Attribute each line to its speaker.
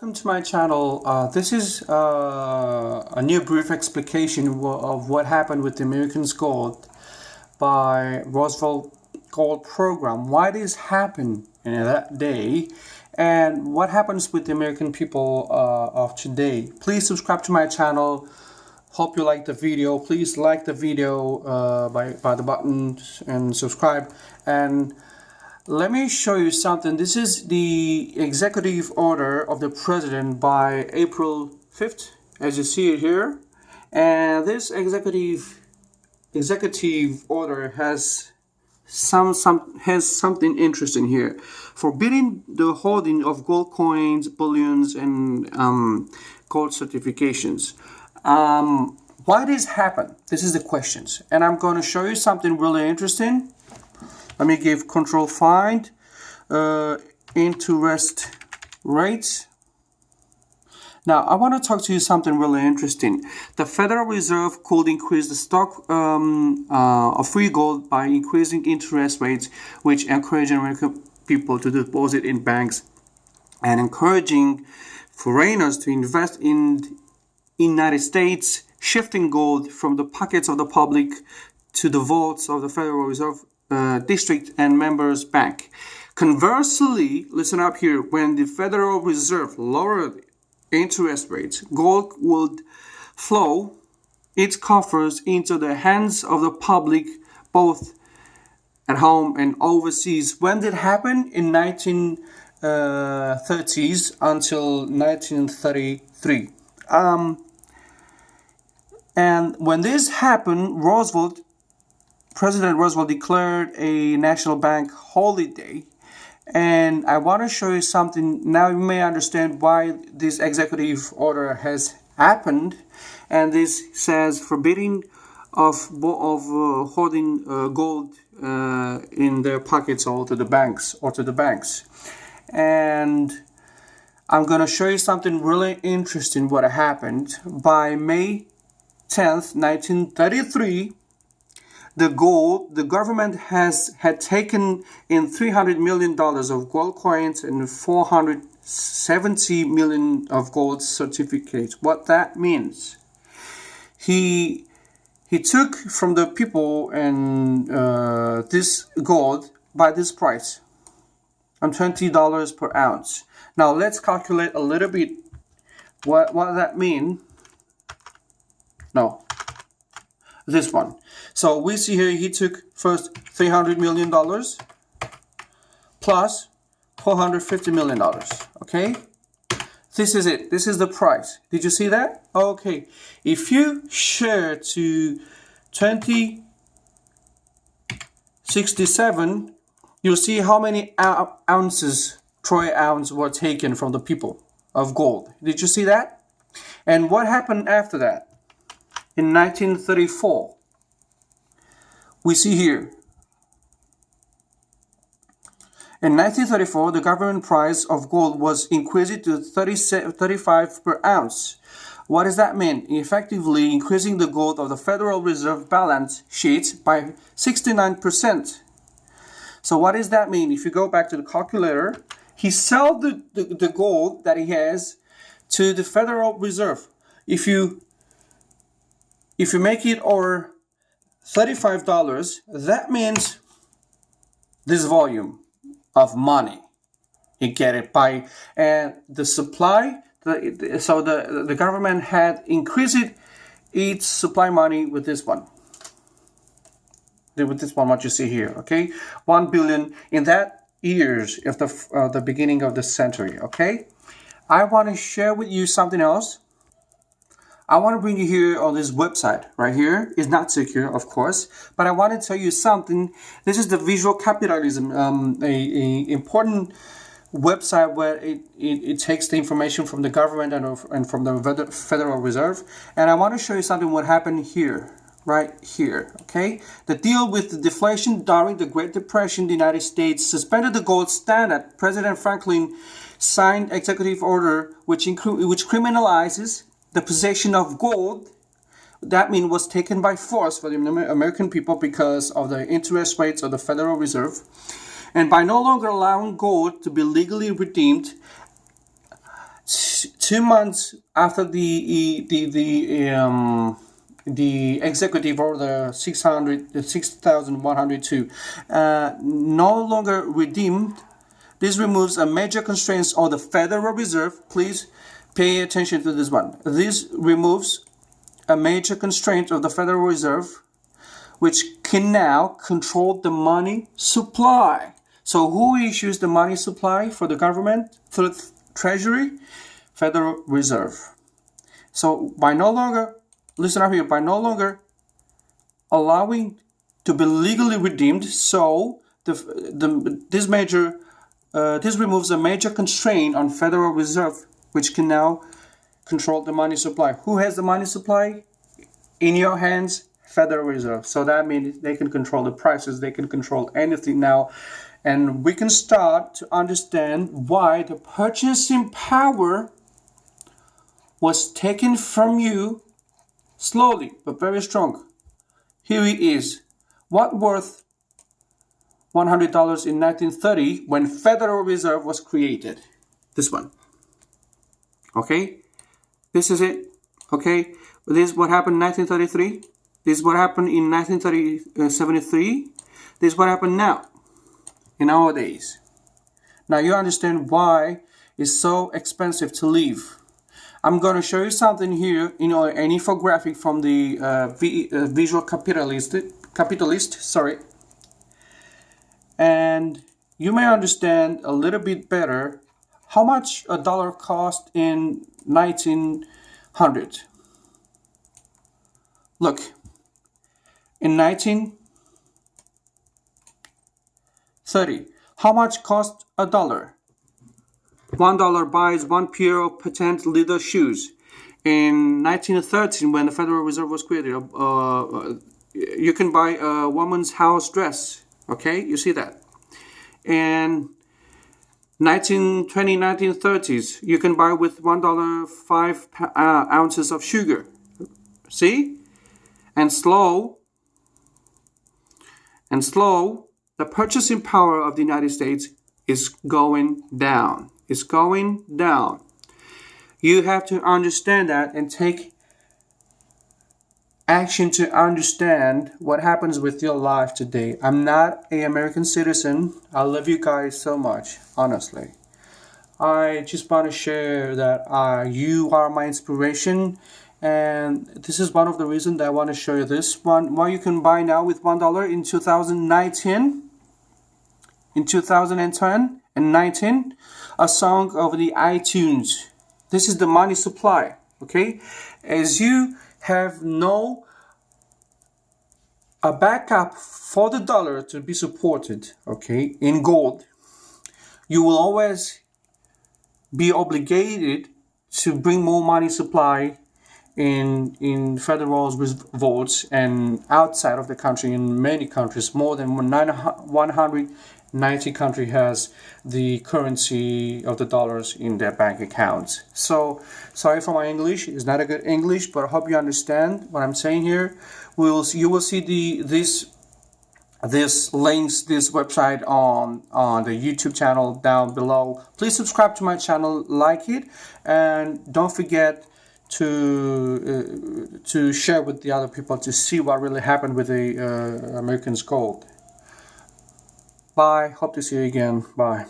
Speaker 1: Welcome to my channel. This is a new brief explication of what happened with the Americans' gold by Roosevelt gold program. Why this happened in that day and what happens with the American people of today. Please subscribe to my channel. Hope you like the video. Please like the video by the button and subscribe. And let me show you something. This is the executive order of the president by April 5th, as you see it here. And this executive order has something interesting here, forbidding the holding of gold coins, bullions, and gold certifications. Why this happened? This is the questions, and I'm going to show you something really interesting. Let me give control find interest rates. Now I want to talk to you something really interesting. The Federal Reserve could increase the stock of free gold by increasing interest rates, which encourage American people to deposit in banks and encouraging foreigners to invest in the United States, shifting gold from the pockets of the public to the vaults of the Federal Reserve District and Members Bank. Conversely, listen up here, when the Federal Reserve lowered interest rates, gold would flow its coffers into the hands of the public, both at home and overseas. When did it happen? In 1930s until 1933. And when this happened, President Roosevelt declared a national bank holiday. And I want to show you something. Now you may understand why this executive order has happened. And this says forbidding of holding gold in their pockets or to the banks. And I'm going to show you something really interesting what happened. By May 10th, 1933, the government had taken in $300 million of gold coins and 470 million of gold certificates. What that means? He took from the people and this gold by this price, on $20 per ounce. Now let's calculate a little bit what that mean. No. This one. So we see here he took first $300 million plus $450 million. Okay? This is it. This is the price. Did you see that? Okay. If you share to 2067, you'll see how many ounces, troy ounce, were taken from the people of gold. Did you see that? And what happened after that? In 1934, we see here. In 1934, the government price of gold was increased to 35 per ounce. What does that mean? Effectively increasing the gold of the Federal Reserve balance sheet by 69%. So what does that mean? If you go back to the calculator, he sold the gold that he has to the Federal Reserve. If you make it over $35, that means this volume of money you get it by, and the supply. So the government had increased its supply money with this one. With this one, what you see here, okay, 1 billion in that years of the beginning of the century. Okay, I want to share with you something else. I want to bring you here on this website right here. It's not secure, of course, but I want to tell you something. This is the Visual Capitalism, a important website where it takes the information from the government and from the Federal Reserve. And I want to show you something what happened here, right here, okay? The deal with the deflation during the Great Depression, the United States suspended the gold standard. President Franklin signed executive order which criminalizes the possession of gold. That means was taken by force for the American people because of the interest rates of the Federal Reserve. And by no longer allowing gold to be legally redeemed, 2 months after the executive order 6,102 no longer redeemed, this removes a major constraint on the Federal Reserve. Please pay attention to this one. This removes a major constraint of the Federal Reserve, which can now control the money supply. So who issues the money supply for the government? Through Treasury? Federal Reserve. So by no longer, listen up here, by no longer allowing to be legally redeemed, so this removes a major constraint on Federal Reserve, which can now control the money supply. Who has the money supply? In your hands, Federal Reserve. So that means they can control the prices, they can control anything now. And we can start to understand why the purchasing power was taken from you slowly but very strong. Here it is. What worth $100 in 1930 when Federal Reserve was created? This one. Okay? This is it. Okay? This is what happened in 1933. This is what happened in 1973. This is what happened now, in nowadays. Now you understand why it's so expensive to live. I'm going to show you something here, an infographic from the visual capitalist, sorry. And you may understand a little bit better how much a dollar cost in 1900. Look, in 1930, how much cost a dollar? $1 buys 1 pair of patent leather shoes. In 1913, when the Federal Reserve was created, you can buy a woman's house dress. Okay, you see that. In 1930s, you can buy with $1 5 ounces of sugar. See? And slow, the purchasing power of the United States is going down. It's going down. You have to understand that and take action to understand what happens with your life today. I'm not an American citizen. I love you guys so much, honestly. I just want to share that you are my inspiration. And this is one of the reasons that I want to show you this one. What you can buy now with $1 in 2019, in 2010 and 19, a song over the iTunes. This is the money supply, okay? As you have a backup for the dollar to be supported, okay, in gold, you will always be obligated to bring more money supply in federal votes and outside of the country. In many countries, more than 190 countries has the currency of the dollars in their bank accounts. So sorry for my English, it's not a good English, but I hope you understand what I'm saying here. You will see this links, this website on the YouTube channel down below. Please subscribe to my channel, like it, and don't forget to share with the other people to see what really happened with the Americans' gold. Bye. Hope to see you again. Bye.